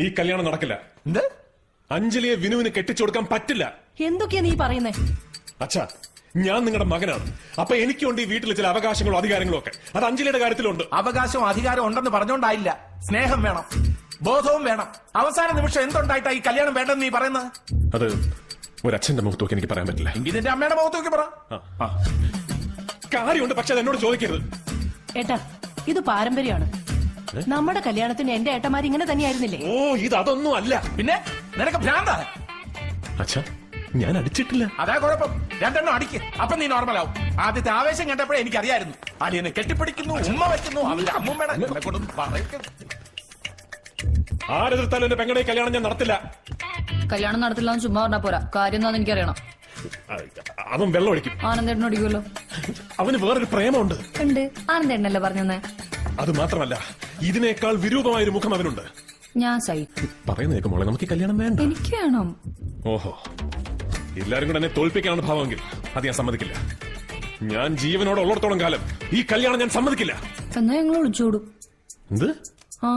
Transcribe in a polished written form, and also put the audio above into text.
ഈ കല്യാണം നടക്കില്ല. എന്ത്? അഞ്ജലിയെ വിനുവിന് കെട്ടിച്ചു കൊടുക്കാൻ പറ്റില്ല. എന്തൊക്കെയാ നീ പറയുന്നേ? അച്ഛാ, ഞാൻ നിങ്ങളുടെ മകനാണ്. അപ്പൊ എനിക്കുണ്ട് ഈ വീട്ടിലെ ചില അവകാശങ്ങളും അധികാരങ്ങളും ഒക്കെ. അത് അഞ്ജലിയുടെ കാര്യത്തിലുണ്ട്. അവകാശവും അധികാരവും ഉണ്ടെന്ന് പറഞ്ഞോണ്ടായില്ല. സ്നേഹം വേണം, ബോധവും വേണം. അവസാന നിമിഷം എന്തുണ്ടായിട്ടാ ഈ കല്യാണം വേണ്ടെന്ന് നീ പറയുന്നത്? അത് ഒരച്ഛന്റെ മുഖത്ത് നോക്കി എനിക്ക് പറയാൻ പറ്റില്ല. എങ്കിൽ നിന്റെ അമ്മയുടെ മുഖത്ത് നോക്കി പറ. കാര്യമുണ്ട്, പക്ഷെ അത് എന്നോട് ചോദിക്കരുത്. ഏട്ടാ, ഇത് പാരമ്പര്യമാണ്. നമ്മുടെ കല്യാണത്തിന് എന്റെ ഏട്ടന്മാർ ഇങ്ങനെ തന്നെയായിരുന്നില്ലേ? ഓ, ഇത് അതൊന്നും അല്ല. പിന്നെ നിനക്ക് ഭ്രാന്താ? അച്ഛാ, ഞാൻ അടിച്ചിട്ടില്ല. അതാ കുഴപ്പം. രണ്ടെണ്ണം അടിക്ക്, അപ്പൊ നീ നോർമലാവും. ആദ്യത്തെ ആവേശം കണ്ടപ്പോഴേ എനിക്കറിയായിരുന്നു. അടിയനെ കെട്ടിപ്പിടിക്കുന്നു, ഉമ്മ വെക്കുന്നു, അവന്റെ അമ്മൂമ്മയുടെ കൊണ്ടൊന്നും പറയരുത്. ആരെതിർത്താലും എന്റെ പെങ്ങളുടെ കല്യാണം ഞാൻ നടത്തില്ല. കല്യാണം നടത്തില്ല എന്ന് ചുമ്മാ പറഞ്ഞാ പോരാ, കാര്യം എന്താണെന്ന് എനിക്കറിയണം. അവൻ വെള്ളം ഒഴിക്കും. ആനന്ദേട്ടൻ ഒടിക്കുമല്ലോ. അവന് വേറൊരു പ്രേമമുണ്ട്. ഉണ്ട്, ആനന്ദേട്ടനല്ലേ പറഞ്ഞെന്നേ. അത് മാത്രമല്ല, ഇതിനേക്കാൾ വിരൂപമായൊരു മുഖം അവനുണ്ട്. ഞാൻ സഹിക്കും. പറയുന്നേക്കും മോളെ, നമുക്ക് ഈ കല്യാണം വേണ്ട. എനിക്ക് വേണം. ഓഹോ, എല്ലാരും കൂടെ എന്നെ തോൽപ്പിക്കാനാണ് ഭാവമെങ്കിൽ അത് ഞാൻ സമ്മതിക്കില്ല. ഞാൻ ജീവനോടെ ഉള്ളിടത്തോളം കാലം ഈ കല്യാണം ഞാൻ സമ്മതിക്കില്ല. എന്നാ ഞങ്ങൾ ഒളിച്ചോടും. എന്ത്? ആ